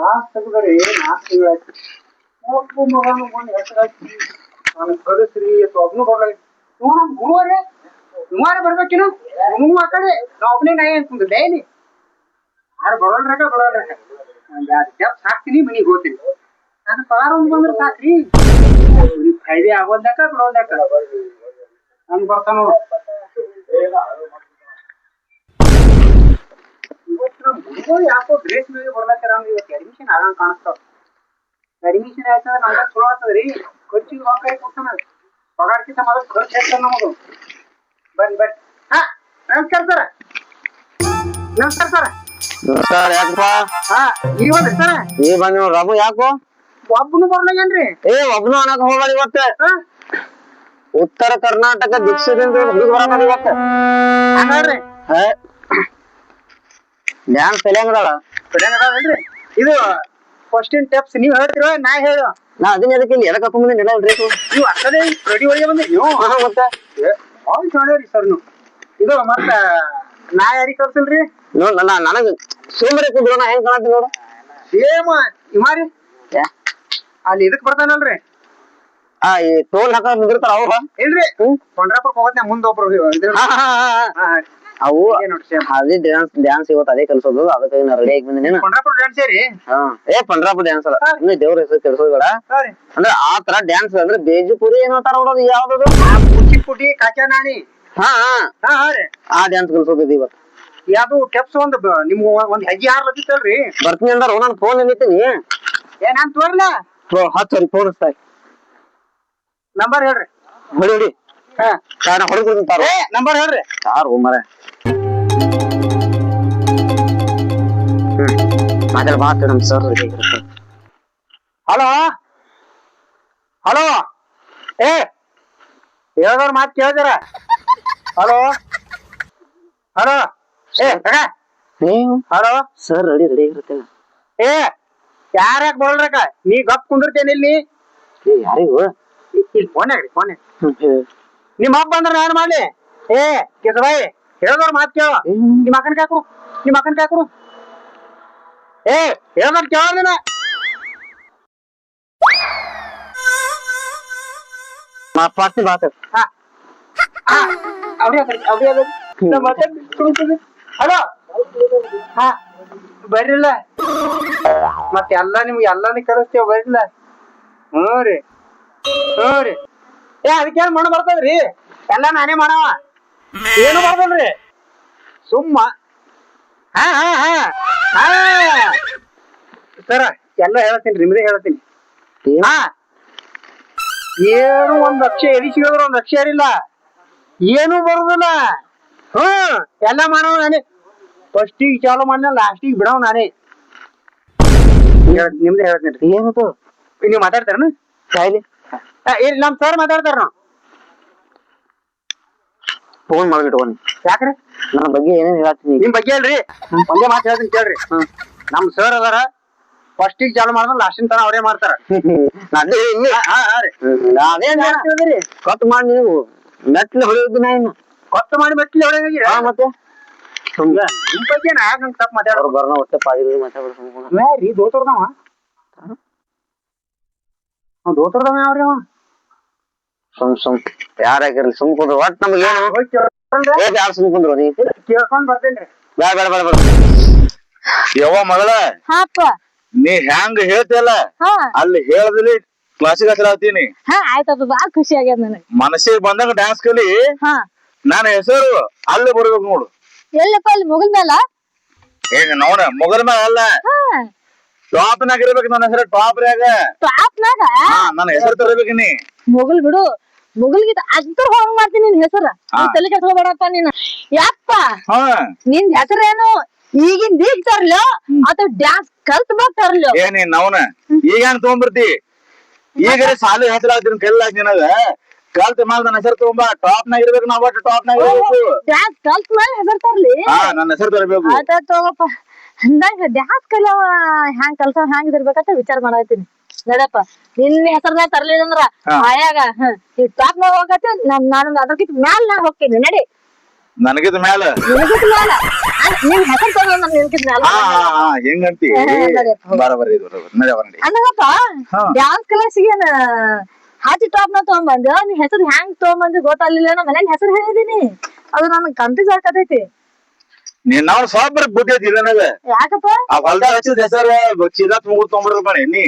ನಾಲ್ಕು ತೆಗೆದ್ರಿ 4 ತಿಂಗಳಾಯ್ತು. ಒಬ್ಬ ಮಗನು ಬಂದು ಹೆಸರಾಕಿ ನಾನು ಕಳಿಸ್ರಿ ಅಥವಾ ಒಬ್ನು ಬರ್ಲಿ ನೀವು ನಮ್ಮ ಗುರುವರೇ ಸುಮಾರು ಬರ್ಬೇಕಿನ ನೀವು ಆ ಕಡೆ ನಾ ಒಬ್ಬನೇ ನಾಯಿ ಅಂತಂದು ಡೈಲಿ ಯಾರು ಬರೋಲ್ರಾಗ ಒಂದ್ 2 ಸ್ಟೆಪ್ ಹಾಕ್ತೀನಿ ಮನಿಗೆ ಹೋಗ್ತೀನಿ ನಾನು ಪಾರ ಒಂದು ಬಂದ್ರೆ ಸಾಕ್ರಿ ಫೈದೆ ಆಗೋದ್ಯಾಕ ಬಿಡೋದ್ಯಾಕ ನನ್ ಬರ್ತಾನ ಯಾಕೋ ಡ್ರೆಸ್ ಮೇಲೆ ಬರ್ಲತ್ತಾರ ಇವತ್ತು ಅಡ್ಮಿಷನ್ ಆಗಂಗ್ ಕಾಣಿಸ್ತಾವ ಅಡ್ಮಿಷನ್ ಆಯ್ತಂದ್ರೆ ನಮ್ಗೆ ಚಲೋ ಆಗ್ತದ್ರಿ ಖರ್ಚಿಗೆ ರೊಕ್ಕ ಕೊಡ್ತಾನ ಪಗಾರಕ್ಕಿಂತ ಮೊದಲು ಖರ್ಚು ಹೆಚ್ಚಾನ ನಮದು ಬರ್ರಿ ಹಾ ನಮಸ್ಕಾರ ಸರ ನಮಸ್ಕಾರ ಸರ ನಮಸ್ಕಾರ ಯಾಕಪ್ಪ ಹಾ ಈಗ ಬಂದ್ರಿ ಸರ ನೀ ಬಂದ್ ರಘು ಯಾಕೋ ಒಬ್ಬನು ಬರ್ಲಾಗೇನ್ರಿ ಒಬ್ನು ಅನ್ನಕ್ ಹೋಗ್ಬೇಡಿ ಇವತ್ತ ಉತ್ತರ ಕರ್ನಾಟಕ ದೀಕ್ಷದಿಂದ ಹುಡುಗ ಬರಬೇಡಿ ಇವತ್ತ ಹಂಗಾರ್ರಿ ಡ್ಯಾನ್ಸ್ ಕಲಿಯಂಗದಾಳ ಸರಿಯಾಗದಾವೇನ್ರಿ ಇದು ಫಸ್ಟ್ ಇನ್ ಟೆಪ್ಸ್ ನೀವ್ ಹೇಳ್ತಿರೋ ನಾ ಹೇಳು ನಾ ಅದನ್ನ ಎದಕ್ಕೆ ಇಲ್ಲಿ ಎದಕ್ ಹಾಕೊಂಡ್ ಬಂದಿನಿ ಡ್ರೆಸ್ ನೀವು ಅಷ್ಟೇ ರೆಡಿ ಒಳಗೆ ಬಂದ್ರಿ ನೀವು ಮತ್ತೆ ಭಾಳ ಚೆನ್ನಾಗ್ರಿ ಸರ್ ನೀವು ಇದು ಮತ್ತ ನಾ ಯಾರಿಗೆ ಕಳ್ಸಲ್ರಿ ನೋಡ್ ನನಗ ಸೋಮರಿ ಕುಂದ್ರು ನಾ ಹೆಂಗ್ ಕಾಣತ್ತೀನಿ ನೋಡು ಸೇಮ್ ಇಮಾರಿ ಅಲ್ಲಿ ಇದಕ್ ಬರ್ತಾನಲ್ರಿ ಈ ಟೋಲ್ ಹಾಕ ನಿಂದಿರ್ತಾರ ಅವ್ರ ಇಲ್ರಿ ಕೊಂಡ್ರಾಪುರಕ್ಕೆ ಹೋಗತ್ನ ಮುಂದ ಒಬ್ರು ಅವು ಅದೇ ಡ್ಯಾನ್ಸ್ ಇವತ್ತು ಅದೇ ಕಲ್ಸೋದು ಅದಕ್ಕೆ ನಾ ರೆಡಿ ಆಗಿ ಬಂದಿನಿ ಕೊಂಡ್ರಾಪುರ ಡ್ಯಾನ್ಸ್ ರೀ ಪಂಡ್ರಾಪುರ ಡ್ಯಾನ್ಸ್ ಅಲ್ಲ ಇನ್ನು ದೇವ್ರ ಹೆಸರು ಕೆಲ್ಸೋದ್ ಬೇಡ ಅಂದ್ರೆ ಆ ತರ ಡ್ಯಾನ್ಸ್ ಅಂದ್ರೆ ಬೇಜುಪುರಿ ಏನೋ ತರ ನೋಡೋದು ಯಾವ್ದದು ಕುಚಿಪುಡಿ ಕಾಚಾನಾಣಿ ರೀ ಆ ಡ್ಯಾನ್ಸ್ ಕಲ್ಸೋದಿದ್ ಇವತ್ತು ಯಾವ್ದು ಟೆಪ್ಸ್ ಒಂದ್ ನಿಮ್ಗ ಒಂದ್ ಹೆಜ್ಜೆ ಹಾರ್ಲತ್ತಿತ್ತಲ್ರಿ ಬರ್ತೀನಿ ಅಂದಾರ ನಾನು ಫೋನ್ ನಿಂತೀನಿ ನಾನ್ ತೋರ್ಲ ಸರಿ ಫೋನ್ ಹಚ್ತಾ ನಂಬರ್ ಹೇಳ್ರಿ ಹೊಡಿ ಹೊಡೆದ್ಬಿಡ್ತಾರ ನಂಬರ್ ಹೇಳ್ರಿ ಯಾರು ಮರ ಮಾತಾಡ ಮಾತು ನಮ್ ಸರ್ ಹಲೋ ಹಲೋ ಹೇಳ್ದವ್ರ ಮಾತು ಕೇಳ್ದಾರ hello hello hello sir ready ಇರುತ್ತೆ ಯಾರ್ಯಾಕ ಬರಲ್ರಕ ನೀ ಗಪ್ ಕುಂದಿರ್ತೇನೆ ಇಲ್ಲಿ ಯಾರಿಗೂ ಇಲ್ಲಿ ಫೋನ್ ನಿಮ್ಮ ಅಪ್ಪ ಬಂದ್ರ ನಾನು ಮಾಡ್ಲಿ ಕಿಸಬಾಯಿ ಹೇಳ್ದವ್ರ ಮಾತು ಕೇಳ ನಿಮ್ಮ ಅಕ್ಕನ ಕಾಯ್ಕೊಡು ಹೇಳ್ದವ್ರ ಕೇಳ ಪಾಸ್ತಿ ಬಾತ ಹಲೋ ಬರ್ರಿಲ್ಲ ಮತ್ತೆ ನಿಮ್ಗೆ ಎಲ್ಲಾನು ಕಳಿಸ್ತೇವ ಬರ್ರಿಲ್ಲ ಹ್ಞೂ ರೀ ಅದಕ್ಕೇನ್ ಮಣ್ಣು ಬರ್ತದ್ರಿ ಎಲ್ಲಾ ನಾನೇ ಮಾಡವ ಏನು ಬರ್ತದ್ರಿ ಸುಮ್ಮ ಸರ ಎಲ್ಲ ಹೇಳ್ತೀನಿ ನಿಮ್ದೇ ಹೇಳ್ತೀನಿ ಏನು 1 ಲಕ್ಷ ಎರಿಸಿದ್ರು 1 ಲಕ್ಷ ಇರಿಲ್ಲ ಏನು ಬರುದಿಲ್ಲ ಎಲ್ಲ ಮಾಡವ ನಾನೇ ಫಸ್ಟಿಗೆ ಚಾಲು ಮಾಡಿನ ಲಾಸ್ಟಿಗೆ ಬಿಡವ ನಾನೇ ನಿಮ್ದೇ ಹೇಳ್ತೀನಿ ಏನದು ನೀವು ಮಾತಾಡ್ತಾರನ ಕಾಯ್ಲಿ ನಮ್ ಸರ್ ಮಾತಾಡ್ತಾರ ನಾವು ಫೋನ್ ಮಾಡ್ಬಿಟ್ಟು ಯಾಕ್ರಿ ನನ್ನ ಬಗ್ಗೆ ಏನೇನ್ ಹೇಳ್ತೀನಿ ನಿಮ್ ಬಗ್ಗೆ ಅಲ್ರಿ ಒಂದೇ ಮಾತು ಹೇಳ್ತೀನಿ ಕೇಳ್ರಿ ನಮ್ ಸರ್ ಅದಾರ ಫಸ್ಟಿಗೆ ಚಾಲು ಮಾಡಿದ್ರೆ ಲಾಸ್ಟಿನ ತನ ಅವರೇ ಮಾಡ್ತಾರ ಅದೇನ್ ಹೇಳ್ತೀರಿ ಕಟ್ ಮಾಡಿ ನೀವು ಮೆಟ್ಲು ಹೊಡೆಯೋದು ನಾ ಇನ್ನು ಕೊತ್ತ ಮಾಡಿ ಮೆಟ್ಲಿ ಹೊಡೆಯೋಗಿ ಮತ್ತೆ ನಿಮ್ ಬಗ್ಗೆ ಯಾಕೆ ತಪ್ಪು ಮಾತಾಡೋರು ಬರ್ನ ಹೊಟ್ಟೆ ಪಾದಿರಿ ಮಾತಾಡ್ರಿ ದೋತರ್ದವ ದೋತರ್ದವ ಯಾವ್ರಿ ಅವ ಸುಮ್ ಯಾರಾಗಿರ್ಲಿ ಸುಮ್ ಕುಂದ್ರು ಒಟ್ ನಮ್ಗೆ ಏನು ಯಾರು ಸುಮ್ ಕುಂದ್ರು ನೀ ಕೇಳ್ಕೊಂಡ್ ಬರ್ತೇನ್ರಿ ಬೇಡ ಯವ್ವ ಮಗಳ ನೀ ಹೆಂಗ ಹೇಳ್ತಿಯಲ್ಲ ಅಲ್ಲಿ ಹೇಳದಲ್ಲಿ ಕ್ಲಾಸಿಗೆ ಹಚ್ಚಲಾತೀನಿ ಆಯ್ತಪ್ಪ ಬಾಳ ಖುಷಿ ಆಗ್ಯದ ನನಗೆ ಮನಸ್ಸಿಗೆ ಬಂದಾಗ ಡ್ಯಾನ್ಸ್ ಕಲಿ ನನ್ನ ಹೆಸರು ಅಲ್ಲಿ ಬರ್ಬೇಕು ನೋಡು ಎಲ್ಲಪ್ಪ ಅಲ್ಲಿ ಮುಗಿಲ್ ಮೇಲ ಈಗ ನೋಡ ಮುಗಲ್ ಮೇಲೆ ಅಲ್ಲ ಟಾಪ್ ನಾಗ ಇರ್ಬೇಕು ನನ್ನ ಹೆಸರು ಟಾಪ್ ರಾಗ ನನ್ನ ಹೆಸರು ತರಬೇಕು ನೀ ಮುಗಿಲ್ ಬಿಡು ಮುಗಿಲ್ಗಿತ ಅದ್ರ ಹೋಗ್ ಮಾಡ್ತೀನಿ ನಿನ್ ಹೆಸರ ತಲೆ ಕೆಟ್ಕೋಬೇಡಪ್ಪ ನೀನು ಯಪ್ಪ ನಿನ್ ಹೆಸರೇನು ಈಗಿಂದ ಈಗ ತರ್ಲೋ ಅಥವಾ ಡ್ಯಾನ್ಸ್ ಕಲ್ತ್ ಬರ್ತಾರಲ್ಲೋ ಏನೇನ್ ಅವನ ಈಗ ಏನ್ ತಗೊಂಡ್ಬರ್ತಿ ಈಗ ಸಾಲಿ ಹೆಸರಾಗ್ತೀನಿ ಕಲ್ಲಾಗ ನಿನಗ ಕಲ್ತ್ ಮಾಲ್ ನನ್ನ ಹೆಸರು ತಗೊಂಬ ಟಾಪ್ ನಾಗ ಇರ್ಬೇಕು ನಾವ್ ಒಟ್ಟು ಟಾಪ್ ನಾಗ ಇರ್ಬೇಕು ಡ್ಯಾನ್ಸ್ ಕಲ್ತ್ ಮೇಲೆ ಹೆಸರು ತರ್ಲಿ ನನ್ನ ಹೆಸರು ತರಬೇಕು ಆಯ್ತ ತಗೋಪ್ಪ ಹಂಗಾಗಿ ಡ್ಯಾನ್ಸ್ ಕಲಿಯವ ಹ್ಯಾಂಗ್ ಕಲ್ಸವ ಹ್ಯಾಂಗ್ ಇರ್ಬೇಕಂತ ವಿಚಾರ ಮಾಡತ್ತೀನಿ ನಡಪ್ಪ ನಿನ್ನ ಹೆಸರ್ನಾಗ ತರ್ಲಿಲ್ಲ ಅಂದ್ರ ಆಯಾಗ ಈ ಟಾಪ್ ನಾಗ ಹೋಗತ್ತೆ ನಾನು ಅದಕ್ಕಿಂತ ಮ್ಯಾಲ ನಾ ಹೋಗ್ತೀನಿ ನಡಿ ನನಗಿದ ಮ್ಯಾಲ ನಿನಗಿದ್ ಮ್ಯಾಲ ನಿನ್ ಹೆಸರು ತಗೊಂಡ್ ನಿನಗಿದ್ ಮ್ಯಾಲ ಹೆಂಗಂತಿ ಬರಬರಿ ನಡೆಯವರಿ ಅಂದಂಗಪ್ಪ ಡ್ಯಾನ್ಸ್ ಕ್ಲಾಸಿಗೆ ಹಾಕಿ ಟಾಪ್ ನ ತಗೊಂಬಂದ ನೀ ಹೆಸರು ಹ್ಯಾಂಗ್ ತಗೊಂಬಂದಿ ಗೊತ್ತಾಗ್ಲಿಲ್ಲ ನಮ್ಮ ಮನ್ಯಾಗ ಹೆಸರು ಹೇಳಿದೀನಿ ಅದು ನನ್ಗೆ ಕನ್ಫ್ಯೂಸ್ ಆಗತೈತಿ ನೀನ್ ನಾವ್ ಸ್ವಲ್ಪ ಬುದ್ಧಿ ಐತಿ ನನಗ ಯಾಕಪ್ಪ ಆ ಹೊಲ್ದಾಗ ಹಚ್ಚಿದ ಹೆಸರು ಚೀಲ ತುಂಬಿಡ್ ತೊಗೊಂಬರ್ಬೇಕು ಬಣಿ ನೀ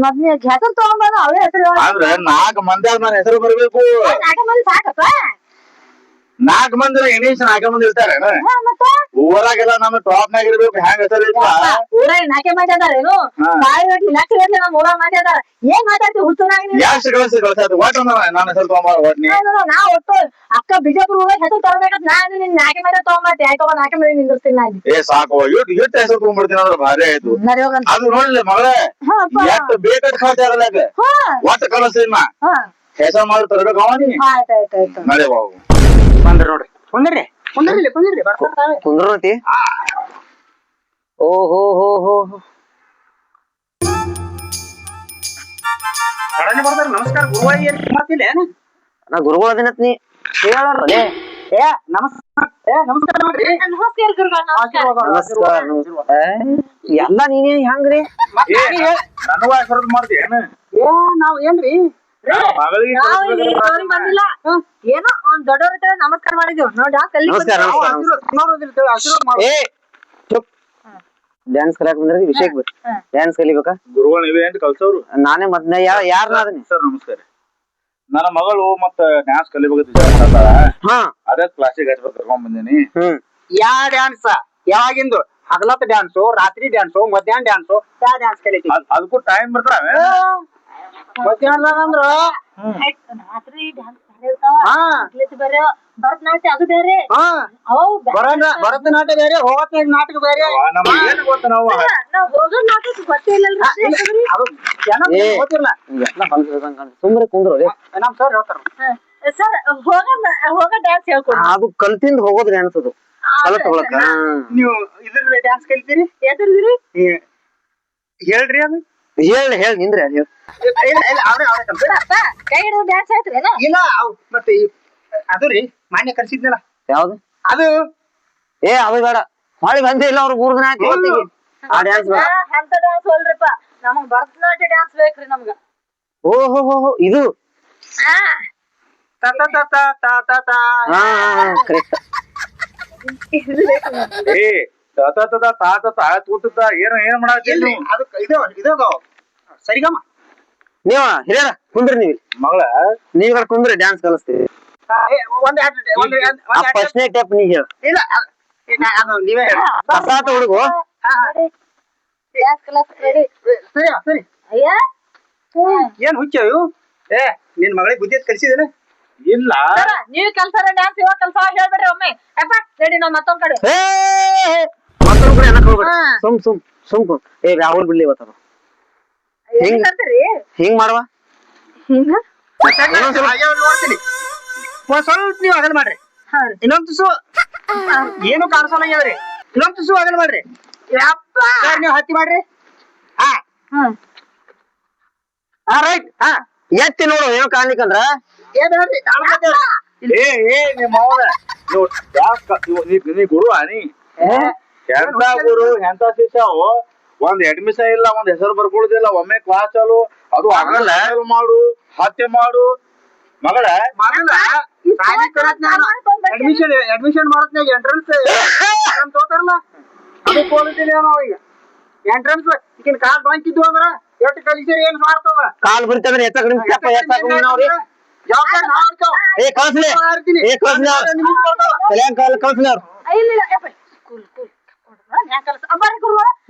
ಮತ್ ನೀ ಹೆಸರು ತಗೊಂಬಂದ ಅವೇ ಹೆಸರು ಅಂದ್ರ 4 ಮಂದ್ಯಾಗ ನನ್ನ ಹೆಸರು ಬರ್ಬೇಕು ನಾಲ್ಕ ಮಂದಿ ಸಾಕಪ್ಪ 4 ಮಂದಿ ಎಣಿಸ್ 4 ಮಂದಿ ಇರ್ತಾರ ಮತ್ತ ಊರಾಗೆಲ್ಲ ನಮ್ಮ ಟಾಪ್ ನಾಗ ಇರ್ಬೇಕು ಹ್ಯಾಂಗ ಹೆಸರು ಊರಾಗ ನಾಕೆ ಮಾತಾಡಾರೇನು ಬಾಯಿ ಗಟ್ಲಿ ಲಕ್ಷ ಗಟ್ಲಿ ನಮ್ಮ ಊರಾಗ ಮಾತಾಡಾರ ಏನ್ ಮಾತಾಡ್ತಿ ಹುಟ್ಟೂರಾಗ ನೀನು ಎಷ್ಟು ಗಳಿಸ ಒಟ್ಟ ನನ್ನ ಹೆಸರು ತೊಗೊಂಬಾರ ಒಟ್ ನೀ ನಾ ಒಟ್ಟು ಅಕ್ಕ ಬಿಜಾಪುರ ಊರಾಗ ಹೆಸರು ತಗೋಬೇಕಂತ ನಾನು ನಿನ್ ನಾಕೆ ಮೇಲೆ ತಗೊಂಬರ್ತಿ ಆಯ್ತವ ನಾಕೆ ಮೇಲೆ ನಿಂದಿರ್ತೀನಿ ನಾನು ಏ ಸಾಕು ಇಟ್ಟು ಹೆಸರು ತೊಗೊಂಡ್ಬಿಡ್ತೀನಿ ಅಂದ್ರೆ ಭಾರಿ ಆಯ್ತು ಅದು ನೋಡ್ಲಿ ಮಗಳೇ ಎಷ್ಟು ಬೇಕಾದ ಖಾತೆ ಆಗಲಾಗ ಒಟ್ಟು ಕಲಸಿನ ಹೆಸರು ಮಾಡಿ ತರಬೇಕು ಅವನಿ ಆಯ್ತಾಯ್ತಾಯ್ತು ನಡೆ ಬಾಬು ಬಂದ್ರಿ ನೋಡ್ರಿ ಕುಂದ್ರಿ ಬರ್ತಾರ ಕುಂದ್ರತಿ ಓಹೋ ಹೋ ಹೋ ಸಡನ್ ಬರ್ತಾರ ನಮಸ್ಕಾರ ಗುರುವಾಯಿ ಏನ್ ಮಾತಿಲ್ಲ ಏನ ನಾ ಗುರುಗಳ ದಿನತ್ ನೀ ಹೇಳೇ ಏ ನಮಸ್ಕಾರ ಮಾಡ್ರಿ ನಮಸ್ಕಾರ ಗುರುಗಳು ನಮಸ್ಕಾರ ನಮಸ್ಕಾರ ಎಲ್ಲ ನೀನೇ ಹೆಂಗ್ರಿ ನನಗೂ ಆಶೀರ್ವಾದ ಮಾಡ್ತೀಯೇನ ಏ ನಾವ್ ಏನ್ರಿ ಮಗಳಿಗೆ ನಾವು ಇಲ್ಲಿ ಅವ್ರಿಗೆ ಬಂದಿಲ್ಲ ಏನೋ ಒಂದ್ ದೊಡ್ಡವ್ರ ಹತ್ರ ನಮಸ್ಕಾರ ಮಾಡಿದ್ವಿ ನೋಡ ನಮಸ್ಕಾರ ಆಶೀರ್ವಾದ ಮಾಡಿ ಏ ಚುಪ್ ಡ್ಯಾನ್ಸ್ ಕಲಿಯಾಕ ಬಂದ್ರಿ ವಿಷಯಕ್ಕೆ ಬರ್ರಿ ಡ್ಯಾನ್ಸ್ ಕಲಿಬೇಕಾ ಗುರುಗಳು ನೀವೇ ಅಂತ ಕಲ್ಸವ್ರು ನಾನೇ ಮೊದ್ಲ ಯಾರನ್ನ ಅದನಿ ಸರ್ ನಮಸ್ಕಾರ ನನ್ನ ಮಗಳು ಮತ್ತ ಡ್ಯಾನ್ಸ್ ಕಲಿಬೇಕಂತ ವಿಚಾರ ಮಾಡತ್ತಾಳ ಹಾ ಅದೇ ಕ್ಲಾಸಿಗೆ ಹಚ್ಬೇಕು ಕರ್ಕೊಂಡ್ ಬಂದಿನಿ ಯಾ ಡ್ಯಾನ್ಸ್ ಯಾವಾಗಿಂದು ಹಗಲತ್ ಡ್ಯಾನ್ಸು ರಾತ್ರಿ ಡ್ಯಾನ್ಸು ಮಧ್ಯಾಹ್ನ ಡ್ಯಾನ್ಸು ಯಾ ಡ್ಯಾನ್ಸ್ ಕಲಿತೀವಿ ಅದಕ್ಕೂ ಟೈಮ್ ಬರ್ತಾವೆ ಮಧ್ಯಾಹ್ನದಾಗ ಅಂದ್ರ ರಾತ್ರಿ ಡ್ಯಾನ್ಸ್ ಬೇರೆ ಭರತನಾಟ್ಯ ಅದು ಬೇರೆ ಅವು ಭರತನಾಟ್ಯ ಬೇರೆ ಹೋಗತ್ನಾಗ ನಾಟಕ ಬೇರೆ ನಮ್ಗೆ ಏನ್ ಗೊತ್ತ ನಾವು ನಾವ್ ಹೋಗೋ ನಾಟಕ ಗೊತ್ತೇ ಇಲ್ಲ ಅದು ಜನ ಗೊತ್ತಿಲ್ಲ ಸುಮ್ರೆ ಕುಂದ್ರು ನಮ್ ಸರ್ ಹೇಳ್ತಾರ ಸರ್ ಹೋಗ ಡ್ಯಾನ್ಸ್ ಹೇಳ್ಕೊಡಿ ಅದು ಕಲ್ತಿಂದ ಹೋಗೋದ್ ಡ್ಯಾನ್ಸ್ ಅದು ಕಲತ್ ಹೋಗಕ್ಕ ನೀವು ಇದ್ರ ಡ್ಯಾನ್ಸ್ ಕಲಿತೀರಿ ಎದ್ರಿದ್ರಿ ಹೇಳ್ರಿ ಅದು ಹೇಳಿ ನಿಂದ್ರೆ ಹೇಳಿ ಬಿಡಪ್ಪ ಕೈ ಹಿಡಿದು ಡ್ಯಾನ್ಸ್ ಆಯ್ತ್ರೇನ ಇಲ್ಲ ಮತ್ತೆ ಅದು ರೀ ಮಾನ್ಯ ಕಲ್ಸಿದ್ನಲ್ಲ ಯಾವ್ದು ಅದು ಅದು ಬೇಡ ಹೊಳಿ ಬಂದೇ ಇಲ್ಲ ಅವ್ರು 3 ದಿನ ಆಯ್ತು ಆ ಡ್ಯಾನ್ಸ್ ಬೇಡ ಎಂತ ಡ್ಯಾನ್ಸ್ ಹೋಲ್ರಿಪ್ಪ ನಮಗ್ ಭರತನಾಟ್ಯ ಡ್ಯಾನ್ಸ್ ಬೇಕ್ರಿ ನಮ್ಗ ಓಹೋ ಇದು ತ ತ ತ ತ ತ ತ ಹಾ ಕರೆಕ್ಟ್ ಏ ತೂತದ ಏನ್ ಮಾಡಾತಿಲ್ರಿ ಅದು ಇದು ಸರಿಗಮ್ಮ ನೀವ ಹಿರಿಯರ ಕುಂದ್ರಿ ನೀವ್ ಮಗಳ ನೀವ್ ಕುಂದ್ರಿ ಡ್ಯಾನ್ಸ್ ಕಲಿಸ್ತೀವಿ ಫಸ್ಟ್ನೇ ಸ್ಟೆಪ್ ನೀ ಹೇಳ ಇಲ್ಲ ಅದು ನೀವೇ ಹೇಳಿ ಕಸಾತ ಹುಡುಗು ಡ್ಯಾನ್ಸ್ ಕ್ಲಾಸ್ ರೆಡಿ ಸರಿ ಸರಿ ಅಯ್ಯ ಏನ್ ಹುಚ್ಚವು ಏ ನಿನ್ ಮಗಳಿಗೆ ಬುದ್ಧಿ ಕಲಿಸಿದೇನೆ ಇಲ್ಲ ನೀವ್ ಕಲ್ಸಾರ ಡ್ಯಾನ್ಸ್ ಇವಾಗ ಕಲ್ಸ ಹೇಳ್ಬೇಡ್ರಿ ಒಮ್ಮೆ ಅಪ್ಪ ರೆಡಿ ನಾವ್ ಮತ್ತೊಂದ್ ಕಡೆ ಮತ್ತೊಂದ್ ಕಡೆ ಏನಕ್ ಹೋಗ್ಬೇಡ ಸುಮ್ ಏ ಅವ್ರು ಬಿಡ್ಲಿ ಇವತ್ತು ಹಿಂಗ್ ಮಾಡುವ ಹಿಂಗ ನೋಡ್ತೀನಿ ಸ್ವಲ್ಪ ನೀವು ಅದನ್ನ ಮಾಡ್ರಿ ಇನ್ನೊಂದ್ ತುಸು ಏನು ಕಾಣಿಸಲ್ಲ ಆಗ್ಯಾವ್ರಿ ಇನ್ನೊಂದ್ ತುಸು ಅದನ್ನ ಮಾಡ್ರಿ ಸರ್ ನೀವು ಹತ್ತಿ ಮಾಡ್ರಿ ರೈಟ್ ಎತ್ತಿ ನೋಡು ಏನೋ ಕಾಣ್ಲಿಕ್ಕಂದ್ರ ನಿಮ್ಮ ಅವನ ನೀ ಗುರು ನೀ ಎಂತ ಗುರು ಎಂತ ಶಿಷ್ಯವು ಒಂದ್ ಅಡ್ಮಿಷನ್ ಇಲ್ಲ ಒಂದ್ ಹೆಸರು ಬರ್ಕೊಳುದಿಲ್ಲ ಒಮ್ಮೆ ಕ್ಲಾಸ್ ಚಾಲು ಅದು ಆಗಲ್ಲ ಮಾಡು ಹತ್ಯೆ ಮಾಡು ಮಗಳ ಅಡ್ಮಿಷನ್ ಮಾಡತ್ನಾಗ ಎಂಟ್ರೆನ್ಸ್ ತೋತಾರಲ್ಲ ಅದು ಕ್ವಾಲಿಟಿ ಈಗ ಎಂಟ್ರೆನ್ಸ್ ಈಗಿನ ಕಾಲ್ ಬಾಂಕಿದ್ವು ಅಂದ್ರ ಎಷ್ಟು ಕಲಿಸಿರಿ ಏನ್ ಮಾಡ್ತವ ಕಾಲ್ ಬರ್ತಂದ್ರೆ ಎತ್ತ ಕಡಿಮೆ ನಾವ್ರಿ ಏ ಕಳ್ಸ್ಲಿ ಕಳ್ಸ್ಲಿ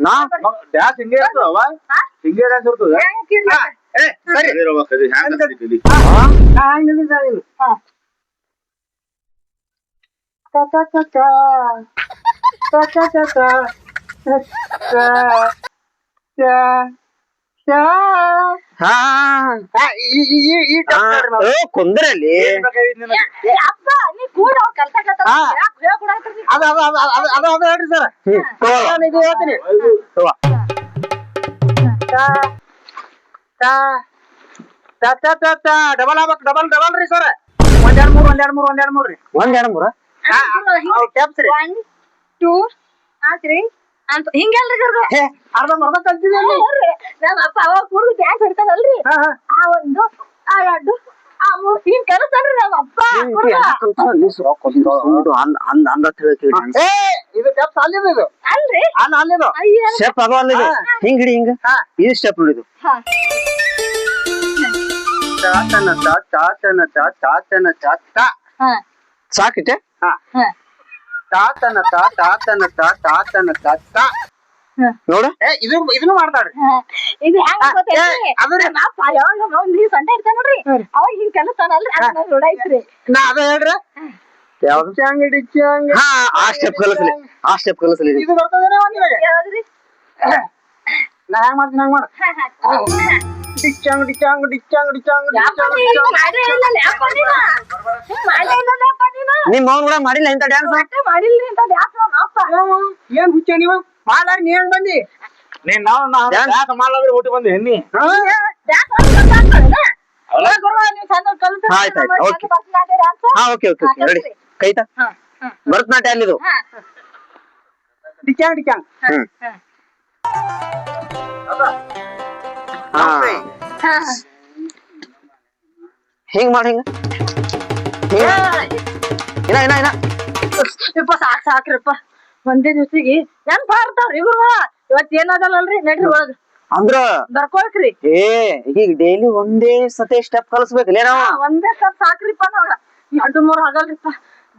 ನಾ ಡ್ಯಾನ್ಸ್ ಹಿಂಗೆ ಇರ್ತದವ ಹಿಂಗೆ ಡ್ಯಾನ್ಸ್ ಇರ್ತದ ಕುಂದ್ರಲ್ಲಿ ಅದು ಹೇಳ್ರಿ ಸರ್ ಇದು ಹೇಳ್ತೀನಿ ಡಬಲ್ ಆಗ್ಬೇಕು ಡಬಲ್ ರೀ ಸರ್ ಒಂದೆರಡು ಮೂರು ರೀ ಒಂದ್ 2 3 ಸ್ಟೆಪ್ಸ್ ರೀ 1 2 3 ಅಂತ ಹಿಂಗೆಲ್ರಿ ಗುರು ಹೇ ಅರ್ಧ ಮರ್ಧ ಕಲ್ತಿದ್ದೆ ನಮ್ಮ ಅಪ್ಪ ಅವಾಗ ಕುಡ್ದು ಡ್ಯಾನ್ಸ್ ಹಿಡ್ತಾನಲ್ರಿ ಆ ಒಂದು ಆ ಎರಡು ಆ ಮೂರು ಹಿಂಗ್ ಕಲಿಸ್ತಾನ್ರಿ ನಮ್ಮ ಅಪ್ಪ ಇದು ಸ್ಟೆಪ್ಸ್ ಅಲ್ಲಿದೆ ಇದು ಅಲ್ರಿ ಅಲ್ಲಿದು ಅಯ್ಯ ಸ್ಟೆಪ್ ಅದು ಅಲ್ಲಿದು ಹಿಂಗ್ ಹಿಡಿ ಹಿಂಗ ಇದು ಸ್ಟೆಪ್ ನೋಡಿದು ಚಾಚನ ಚಾಚನ ಚಾಚನ ಚಾಚ ಸಾಕಿಟ್ಟೆ ಚಾಚನ ಚಾಚನ ಚಾಚನ ಚಾಚ ನೋಡ ಇದನ್ನು ಮಾಡ್ತಾಳ್ರಿ ಇದು ಹೆಂಗ್ ಗೊತ್ತೈತ್ರಿ ನಮ್ಮ ಅಪ್ಪ ಯಾವಾಗ ಒಂದ್ ಸೊಂಟ ಇರ್ತಾನ ನೋಡ್ರಿ ಅವಾಗ ಹಿಂಗ್ ಕಲಿಸ್ತಾನಲ್ರಿ ಅದನ್ನ ನೋಡೈತ್ರಿ ನಾ ಅದ ಹೇಳ್ರಿ ಯಾವ್ದು ಡಿಚ್ಚಂಗ್ ಡಿಚ್ಚಂಗ್ ಹಾ ಆ ಸ್ಟೆಪ್ ಕಲಿಸ್ಲಿ ಇದು ಬರ್ತದೇನೆ ಒಂದಿಗೆ ಯಾವ್ದ್ರಿ ನಾ ಹೆಂಗ್ ಮಾಡ್ತೀನಿ ಹಂಗ್ ಮಾಡ ಡಿಚ್ಚಂಗ್ ಡಿಚ್ಚಂಗ್ ಡಿಚ್ಚಂಗ್ ಡಿಚ್ಚಂಗ್ ಮಾಡೇ ಇಲ್ಲ ಲ್ಯಾಪ ನೀನ ಮಾಡೇ ಇಲ್ಲ ಲ್ಯಾಪ ನೀನ ನಿಮ್ ಮೌನ್ ಕೂಡ ಮಾಡಿಲ್ಲ ಇಂತ ಡ್ಯಾನ್ಸ್ ಮತ್ತೆ ಮಾಡಿಲ್ರಿ ಅಂತ ಡ್ಯಾನ್ಸ್ ನಮ್ಮ ಅಪ್ಪ ಏನ್ ಹುಚ್ಚ ನೀವು ಮಾಡ್ಲಾರ ನೀ ಹೆಂಗ್ ಬಂದಿ ನೀನ್ ಯಾಕೆ ಮಾಡ್ಲಾದ್ರೆ ಊಟ ಬಂದಿ ಹೆಣ್ಣಿ ಡ್ಯಾನ್ಸ್ ಮಾಡ್ತಾನೆ ಗುರು ನೀವು ಚಂದ ಕಲಿಸ್ರಿ ಆಯ್ತ್ ಆಯ್ತ್, ಓಕೆ. ಹಾ ಓಕೆ ರೆಡಿ ಕೈತಾ ಭರತನಾಟ್ಯ ಅಲ್ಲಿದು ಡಿಚ್ಚಂಗ್ ಡಿಚ್ಚಂಗ್ ಹಾ ಹಿಂಗ್ ಮಾಡಿ ಹಿಂಗ ಇನ್ನ ಇಪ್ಪ ಸಾಕ್ರಿಪ್ಪ ಒಂದೇ ದಿವ್ಸಿಗೆ ನೆನ್ ಬರ್ತಾವ್ರಿ ಗುರುವ ಇವತ್ ಏನಾಗಲ್ಲಲ್ರಿ ನಡ್ರಿ ಒಳಗ್ ಅಂದ್ರ ಬರ್ಕೊಳ್ಕ್ರಿ ಏ ಈಗ ಡೈಲಿ ಒಂದೇ ಸತಿ ಸ್ಟೆಪ್ ಕಲಿಸ್ಬೇಕಲ್ಲ ನಾವು ಒಂದೇ ಸಲ ಸಾಕ್ರಿಪ್ಪ ನಾವ್ 2-3 ಆಗಲ್ರಿಪ್ಪ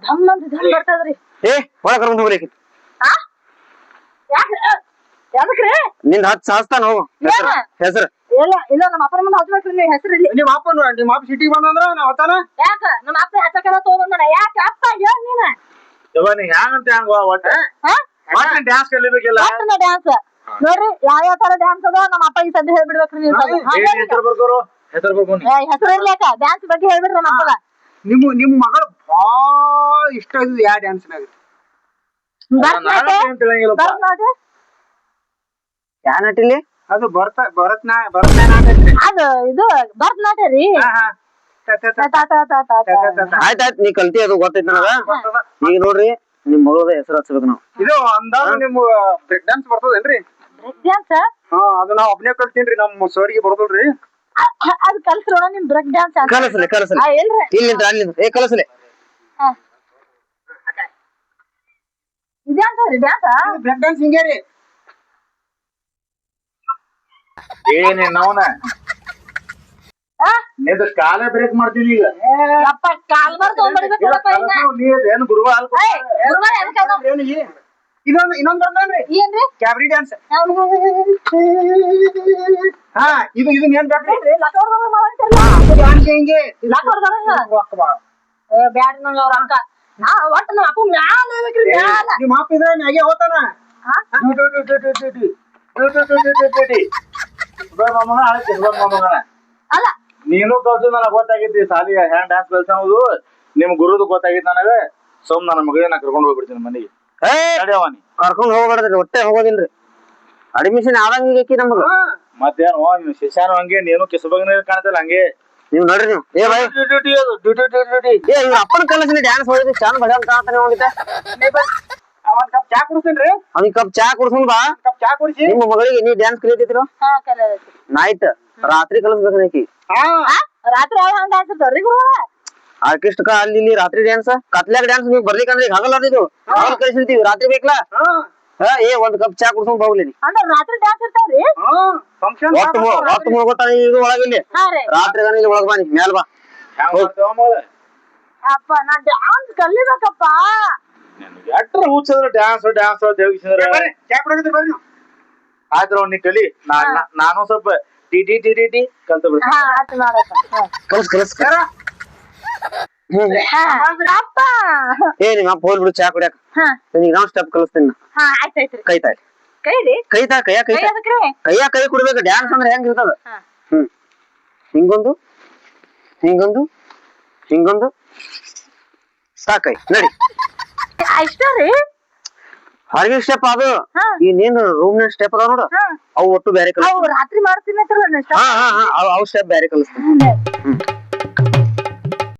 ಧಮ್ ಅಂತ ಧಮ್ ಬರ್ತದ್ರಿ ಏ ಒಳಗ ಕರ್ಕೊಂಡ್ ಹೋಗ್ಲಿಕ್ಕೆ ಆ ಯಾಕ್ರಿ ನಿಂದ 10 ಸಾಸ್ತಾನ ಹೋಗು ಹೆಸರು ಇಲ್ಲ ನಮ್ಮ ಅಪ್ಪನ ಮುಂದೆ ಹಚ್ಬೇಕ್ರಿ ನೀವು ಹೆಸರು ಇಲ್ಲಿ ನಿಮ್ಮ ಅಪ್ಪ ಸಿಟಿಗೆ ಬಂದಂದ್ರ ನಾವ್ ಹೊತ್ತಾನ ಯಾಕ ನಮ್ಮ ಅಪ್ಪ ಹಚ್ಚಕರ ತಗೊಂಬಂದಣ ಯಾಕ ಅಪ್ಪ ಹೇಳ್ ನೀನ ನೀ ಹ್ಯಾಂಗಂತ ಹ್ಯಾಂಗ ಒಟ್ಟ ಡ್ಯಾನ್ಸ್ ಕಲಿಬೇಕಿಲ್ಲ ಡ್ಯಾನ್ಸ್ ನೋಡ್ರಿ ಯಾವ ತರ ಡ್ಯಾನ್ಸ್ ಅದ ನಮ್ಮ ಅಪ್ಪ ಈ ಸದ್ಯ ಹೇಳ್ಬಿಡ್ಬೇಕ್ರಿ ನೀವು ಹೆಸರು ಬರ್ಕೋರು ಹೆಸರು ಬರ್ಕೊಂಡು ಹೆಸರು ಇರ್ಲಿಕ್ಕ ಡ್ಯಾನ್ಸ್ ಬಗ್ಗೆ ಹೇಳ್ಬಿಡ್ರಿ ನಮ್ಮ ಅಪ್ಪಗ ನಿಮ್ ಮಗಳು ಭಾಳ ಇಷ್ಟ ಇದ್ ಯಾವ ಡ್ಯಾನ್ಸ್ನಾಗ ಭರತನಾಟ್ಯ ಯಾ ನಟಿಲಿ ಅದು ಭರತನಾಟ್ಯ ಐತ್ರಿ ಅದು ಇದು ಭರತನಾಟ್ಯ ರೀ ಆಯ್ತಾಯ್ತು ನೀ ಕಲ್ತಿ ಅದು ಗೊತ್ತೈತಿ ನನಗ ಈಗ ನೋಡ್ರಿ ನಿಮ್ ಮಗಳದ ಹೆಸರು ಹಚ್ಬೇಕು ನಾವು ಇದು ಅಂದಾಜು ನಿಮ್ ಬ್ರೇಕ್ ಡ್ಯಾನ್ಸ್ ಬರ್ತದೇನ್ರಿ ಡ್ಯಾನ್ಸ್ ಅದು ನಾವ್ ಒಬ್ನೇ ಕಲ್ತೀನ್ರಿ ನಮ್ ಸರ್ಗೆ ಬರೋದಲ್ರಿ ಅದು ಕಲ್ಸ್ರೋಣ ನಿಮ್ ಬ್ರೇಕ್ ಡ್ಯಾನ್ಸ್ ಕಲಸಲಿ ಎಲ್ರಿ ಇಲ್ಲಿಂದ ಅಲ್ಲಿಂದ ಏ ಕಲಸಲಿ ಡ್ಯಾನ್ಸ್ ರೀ ಡ್ಯಾನ್ಸ್ ಬ್ರೇಕ್ ಡ್ಯಾನ್ಸ್ ಹಿಂಗೆ ರೀ ಏನೇನವನ ನಿಂದ ಕಾಲೇ ಬ್ರೇಕ್ ಮಾಡ್ತೀನಿ ಈಗ ಅಪ್ಪ ಕಾಲ್ ಮಾರ್ ತಗೊಂಡ್ಬಿಡ್ಬೇಕಪ್ಪ ಇನ್ನ ಏನು ಗುರುವ ಗುರುವಾರ ಎದಕ್ಕೆ ಇನ್ನೊಂದ್ ಬರ್ತೇನ್ರಿ ಏನ್ರಿ ಕ್ಯಾಬ್ರಿ ಡ್ಯಾನ್ಸ್ ಇದು ಏನ್ ಬೇಕ್ರಿ ಡ್ಯಾನ್ಸ್ ಹಿಂಗೆ ಬ್ಯಾಡ ನಂಗ ಅವ್ರ ಅಕ್ಕ ನಾ ಒಟ್ಟು ನಮ್ಮ ಅಪ್ಪ ಮ್ಯಾಲ ಹೇಳ್ಬೇಕ್ರಿ ಮ್ಯಾಲ ನಿಮ್ ಅಪ್ಪ ಇದ್ರೆ ಮ್ಯಾಗೆ ಹೋತಾನ ಅಲ್ಲ ನೀನು ಕಲ್ಸು ನನಗ್ ಗೊತ್ತಾಗೈತಿ ಸಾಲಿ ಹ್ಯಾಂಗ್ ಡ್ಯಾನ್ಸ್ ಕಲ್ಸೋದು ನಿಮ್ ಗುರುದು ಗೊತ್ತಾಗೈತಿ ನನಗ ಸೋಮ್ ನನ್ನ ಮಗಳನ್ನ ಕರ್ಕೊಂಡು ಹೋಗ್ಬಿಡ್ತೀನಿ ಮನೆಗೆ ಕರ್ಕೊಂಡ್ ಹೋಗ್ಬಾರ್ದ್ರಿ ಹೊಟ್ಟೆ ಹೋಗೋದಿಲ್ರಿ ಅಡ್ಮಿಷನ್ ಆದಂಗ ನಮಗ ಮತ್ತೇನು ನೀನು ಶಿಷ್ಯಾನು ಹಂಗೆ ನೀನು ಕಿಸಬಗ್ನ ಕಾಣ್ತಿಲ್ಲ ಹಂಗೆ ನೀವ್ ನೋಡ್ರಿ ನೀವು ಏ ಭಾಯ್ ಏ ಇವ್ರ ಅಪ್ಪನ ಕಲಸಿನ ಡ್ಯಾನ್ಸ್ ಹೋಗಿದ್ರಿ ಚಾನ್ ಬಡ ಅಂತ ಕಾಣ್ತಾನೆ ಹೋಗಿದ್ದೆ ಒಂದ್ ಕಪ್ ಚಾ ಕುಡಿಸ್ತೇನ್ರಿ ಅವ್ನಿಗೆ ಕಪ್ ಚಾ ಕುಡ್ಸ್ಕೊಂಡ್ ಬಾ ಕಪ್ ಚಾ ಕುಡಿಸಿ ನಿಮ್ಮ ಮಗಳಿಗೆ ನೀವ್ ಡ್ಯಾನ್ಸ್ ಕಲಿತಿದ್ರು ನೈಟ್ ರಾತ್ರಿ ಕಲಿಸ್ಬೇಕಿ ರಾತ್ರಿ ಹಂಗ ಡ್ಯಾನ್ಸ್ ಇರ್ತಾವ್ರಿ ಗುರುವಾರ ಆರ್ಕೆಸ್ಟ್ರಾ ಅಲ್ಲಿ ಇಲ್ಲಿ ರಾತ್ರಿ ಡ್ಯಾನ್ಸ್ ಕತ್ಲಾಗ ಡ್ಯಾನ್ಸ್ ನೀವು ಬರ್ಲಿಕ್ಕಂದ್ರೆ ಈಗ ಆಗಲ್ಲ ಇದು ಅವ್ರು ಕಲಿಸಿರ್ತೀವಿ ರಾತ್ರಿ ಬೇಕಲ್ಲ ಏ ಒಂದ್ ಕಪ್ ಚಾ ಕುಡ್ಸ್ಕೊಂಡ್ ಹೋಗ್ಲಿ ಅಂದ್ರೆ ರಾತ್ರಿ ಡ್ಯಾನ್ಸ್ ಇರ್ತಾವ್ರಿ ಫಂಕ್ಷನ್ ಒಟ್ಟು ಮುಳ್ಗೋತಾನ ಇದು ಒಳಗಿಲ್ಲಿ ರಾತ್ರಿ ಇಲ್ಲಿ ಒಳಗ್ ಬಾ ನೀ ಮ್ಯಾಲ್ ಬಾ ಅಪ್ಪ ನಾ ಡ್ಯಾನ್ಸ್ ಕಲಿಬೇಕಪ್ಪ ಎಟ್ರ ಹುಚ್ಚದ್ರ ಡ್ಯಾನ್ಸ್ ಡ್ಯಾನ್ಸ್ ಚಾ ಕುಡಿದ್ರೆ ಬರ್ರಿ ನೀವು ಆಯ್ತು ನೀ ಕಲಿ ನಾನು ಸ್ವಲ್ಪ T T T T T ಕಲ್ತ ಬಿಡ್ತೀನಿ ಕಲಸ್ ಅಪ್ಪ ಏ ನಿಮ್ಮ ಅಪ್ಪ ಹೋಗ್ಬಿಡು ಚಾ ಕುಡಿಯಾಕ ಈಗ ನಾವ್ ಸ್ಟೆಪ್ ಕಲಿಸ್ತೀನಿ ಆಯ್ತಾಯ್ತ್ರಿ ಕೈ ತಾಯಿ ಕೈರಿ ಕೈಯ ಕೈ ಕುಡ್ಬೇಕು ಡ್ಯಾನ್ಸ್ ಅಂದ್ರೆ ಹೆಂಗ್ ಇರ್ತದ ಹಿಂಗೊಂದು ಹಿಂಗೊಂದು ಹಿಂಗೊಂದು ಸಾಕೈ ನಡಿ ಇಷ್ಟ ರೀ ಹೊರಗಿನ ಸ್ಟೆಪ್ ಅದು ಈ ನೀನ್ ರೂಮ್ ನ ಸ್ಟೆಪ್ ಅದಾವ ನೋಡು ಅವು ಒಟ್ಟು ಬೇರೆ ಕಲಿಸ್ತೀನಿ ರಾತ್ರಿ ಮಾಡ್ತೀನಿ ಅವು ಸ್ಟೆಪ್ ಬೇರೆ ಕಲಿಸ್ತೀನಿ